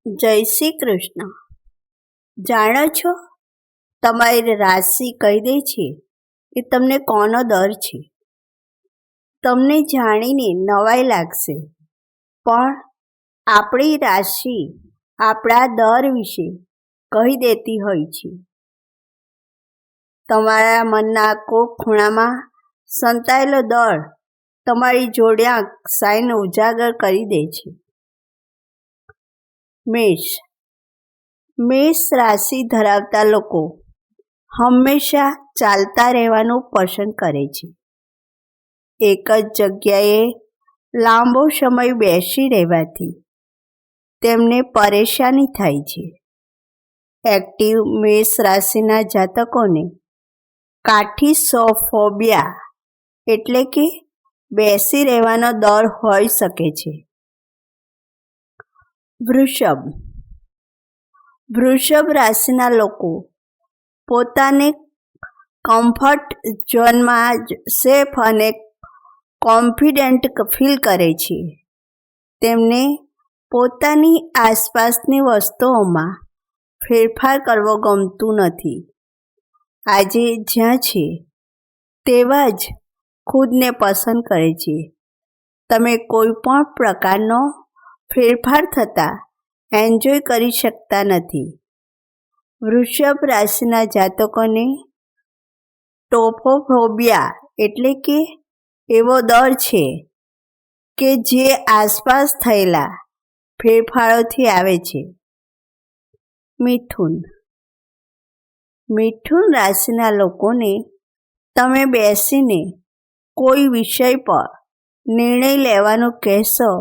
જય શ્રી કૃષ્ણ. જાણો છો, તમારી રાશિ કહી દે છે કે તમને કોનો દર છે. તમને જાણીને નવાઈ લાગશે, પણ આપણી રાશિ આપણા દર વિશે કહી દેતી હોય છે. તમારા મનના કોક ખૂણામાં સંતાયેલો દર તમારી જોડ્યાંક સાઈન ઉજાગર કરી દે છે. મેષ રાશિ ધરાવતા લોકો હંમેશા ચાલતા રહેવાનું પસંદ કરે છે. એક જ જગ્યાએ લાંબો સમય બેસી રહેવાથી તેમને પરેશાની થાય છે. એક્ટિવ મેષ રાશિના જાતકોને કાઠીસોફોબિયા એટલે કે બેસી રહેવાનો દર હોઈ શકે છે. વૃષભ રાશિના લોકો પોતાને કમ્ફર્ટ ઝોનમાં જ સેફ અને કોન્ફિડન્ટ ફીલ કરે છે. તેમને પોતાની આસપાસની વસ્તુઓમાં ફેરફાર કરવો ગમતું નથી. આજે જ્યાં છે તેવા જ ખુદને પસંદ કરે છે. તમે કોઈ પણ પ્રકારનો ફેરફાર થતાં એન્જોય કરી શકતા નથી. વૃષભ રાશિના જાતકોને ટોફોફોબિયા એટલે કે એવો ડર છે કે જે આસપાસ થયેલા ફેરફારોથી આવે છે. મિથુન રાશિના લોકોને તમે બેસીને કોઈ વિષય પર નિર્ણય લેવાનું કહેશો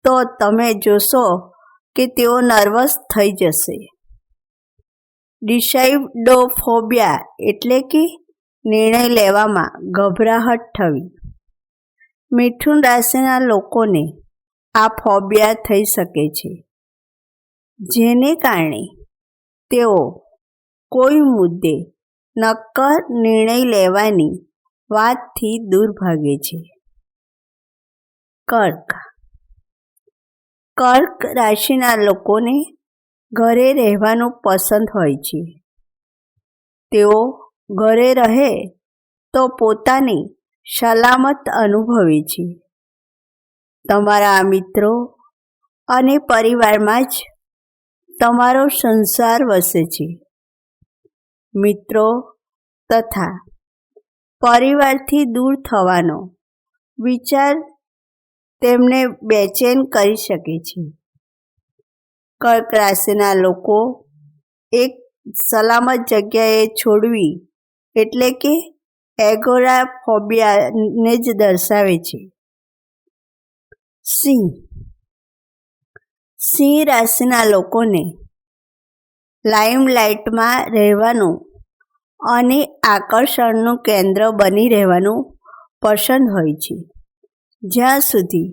તો તમે જોશો કે તેઓ નર્વસ થઈ જશે. ડિસાઇડોફોબિયા એટલે કે નિર્ણય લેવામાં ગભરાહટ થવી. મિથુન રાશિના લોકોને આ ફોબિયા થઈ શકે છે, જેને કારણે તેઓ કોઈ મુદ્દે નક્કર નિર્ણય લેવાની વાતથી દૂર ભાગે છે. કર્ક રાશિના લોકોને ઘરે રહેવાનું પસંદ હોય છે. તેઓ ઘરે રહે તો પોતાની સલામત અનુભવે છે. તમારા મિત્રો અને પરિવારમાં જ તમારો સંસાર વસે છે. મિત્રો તથા પરિવારથી દૂર થવાનો વિચાર તેમને બેચેન કરી શકે છે. કર્ક રાશિના લોકો એક સલામત જગ્યાએ છોડવી એટલે કે એગોરાફોબિયાને જ દર્શાવે છે. સિંહ રાશિના લોકોને લાઇમલાઇટમાં રહેવાનું અને આકર્ષણનું કેન્દ્ર બની રહેવાનું પસંદ હોય છે. જ્યાં સુધી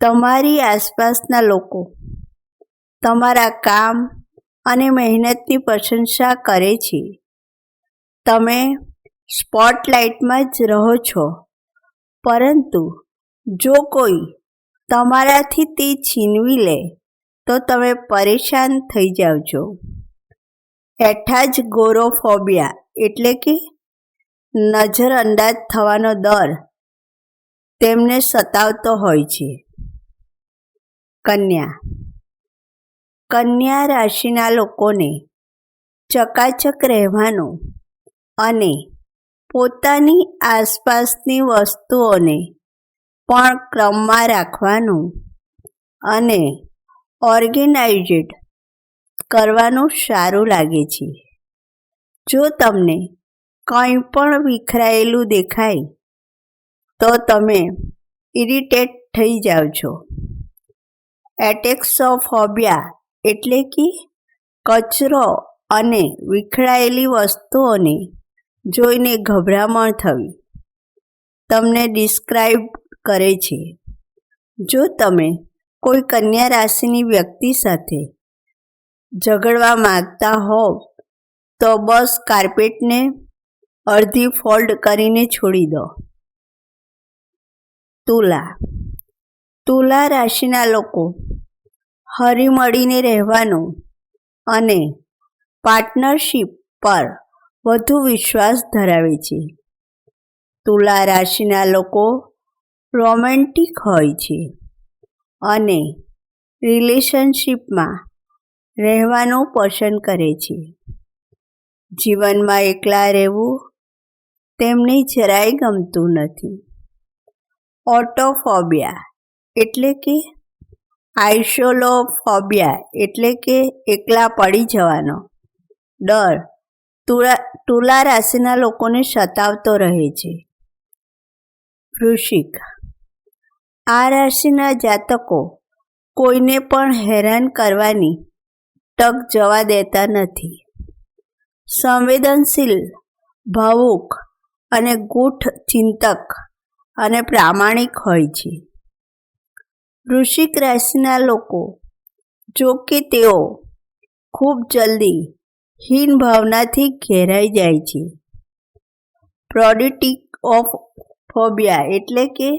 તમારી આસપાસના લોકો તમારા કામ અને મહેનતની પ્રશંસા કરે છે, તમે સ્પોટલાઇટમાં જ રહો છો. પરંતુ જો કોઈ તમારાથી તે છીનવી લે તો તમે પરેશાન થઈ જાઓ છો. એથાઝગોરાફોબિયા એટલે કે નજરઅંદાજ થવાનો ડર તેમને સતાવતો હોય છે. કન્યા રાશિના લોકોને ચકાચક રહેવાનું અને પોતાની આસપાસની વસ્તુઓને પણ ક્રમમાં રાખવાનું અને ઓર્ગેનાઇઝ્ડ કરવાનું સારું લાગે છે. જો તમને કંઈ પણ વિખરાયેલું દેખાય તો તમે ઇરિટેટ થઈ જાઓ છો. એટેક્સોફોબિયા એટલે કે કચરો અને વિખરાયેલી વસ્તુઓને જોઈને ગભરામણ થવી તમને ડિસ્ક્રાઇબ કરે છે. જો તમે કોઈ કન્યા રાશિની વ્યક્તિ સાથે ઝઘડવા માંગતા હોવ તો બસ કાર્પેટને અડધી ફોલ્ડ કરીને છોડી દો. તુલા રાશિના લોકો હળીમળીને રહેવાનું અને પાર્ટનરશિપ પર વધુ વિશ્વાસ ધરાવે છે. તુલા રાશિના લોકો રોમેન્ટિક હોય છે અને રિલેશનશિપમાં રહેવાનું પસંદ કરે છે. જીવનમાં એકલા રહેવું તેમને જરાય ગમતું નથી. ઓટોફોબિયા એટલે કે આઇસોલોફોબિયા એટલે કે એકલા પડી જવાનો ડર તુલા રાશિના લોકોને સતાવતો રહે છે. વૃશ્ચિક, આ રાશિના જાતકો કોઈને પણ હેરાન કરવાની તક જવા દેતા નથી. સંવેદનશીલ, ભાવુક અને ગૂઢ ચિંતક અને પ્રામાણિક હોય છે. વૃશ્ચિક રાશિના લોકો જો કે તેઓ ખૂબ જલ્દી હીન ભાવનાથી ઘેરાઈ જાય છે. પ્રોડિટિકોફોબિયા એટલે કે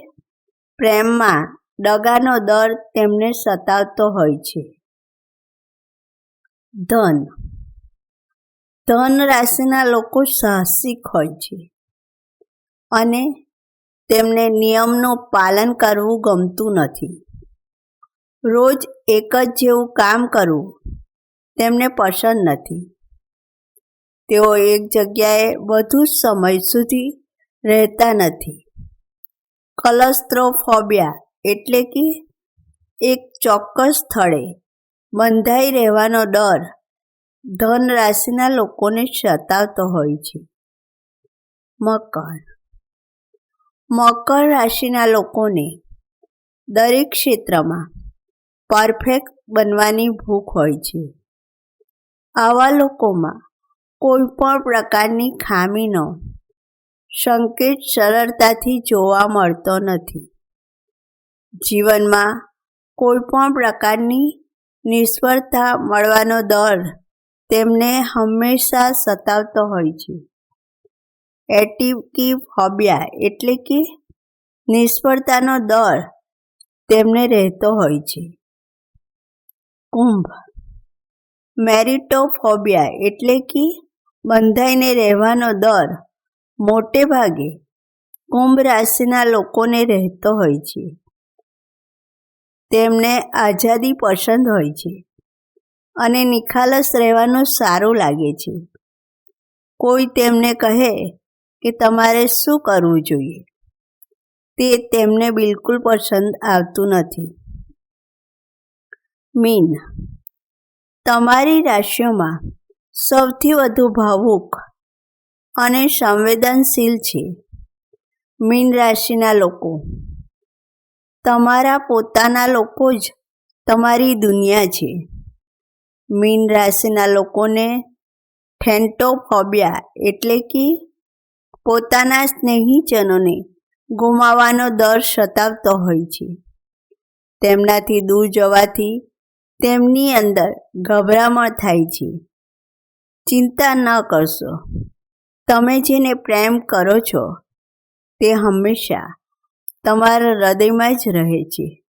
પ્રેમમાં દગાનો ડર તેમને સતાવતો હોય છે. ધન રાશિના લોકો સાહસિક હોય છે અને તેમને નિયમનું પાલન કરવું ગમતું નથી. રોજ એક જ જેવું કામ કરવું તેમને પસંદ નથી. તેઓ એક જગ્યાએ વધુ સમય સુધી રહેતા નથી. ક્લોસ્ટ્રોફોબિયા એટલે કે એક ચોક્કસ સ્થળે બંધાઈ રહેવાનો ડર ધન રાશિના લોકોને સતાવતો હોય છે. મકર રાશિના લોકોને દરેક ક્ષેત્રમાં પરફેક્ટ બનવાની ભૂખ હોય છે. આવા લોકોમાં કોઈ પણ પ્રકારની ખામીનો સંકેત સરળતાથી જોવા મળતો નથી. જીવનમાં કોઈ પણ પ્રકારની નિષ્ફળતા મળવાનો ડર તેમને હંમેશા સતાવતો હોય છે. એટિકીફોબિયા એટલે કે નિષ્ફળતાનો ડર તેમને રહેતો હોય છે. કુંભ, મેરિટોફોબિયા એટલે કે બંધાઈને રહેવાનો ડર મોટે ભાગે કુંભ રાશિના લોકોને રહેતો હોય છે. તેમને આઝાદી પસંદ હોય છે અને નિખાલસ રહેવાનું સારું લાગે છે. કોઈ તેમને કહે કે તમારે શું કરવું જોઈએ તે તેમને બિલકુલ પસંદ આવતું નથી. મીન, તમારી રાશિઓમાં સૌથી વધુ ભાવુક અને સંવેદનશીલ છે. મીન રાશિના લોકો, તમારા પોતાના લોકો જ તમારી દુનિયા છે. મીન રાશિના લોકોને થેનટોફોબિયા એટલે કે પોતાના સ્નેહીજનોને ગુમાવવાનો ડર સતાવતો હોય છે. તેમનાથી દૂર જવાથી તેમની અંદર ગભરામણ થાય છે. ચિંતા ન કરશો, તમે જેને પ્રેમ કરો છો તે હંમેશા તમારા હૃદયમાં જ રહે છે.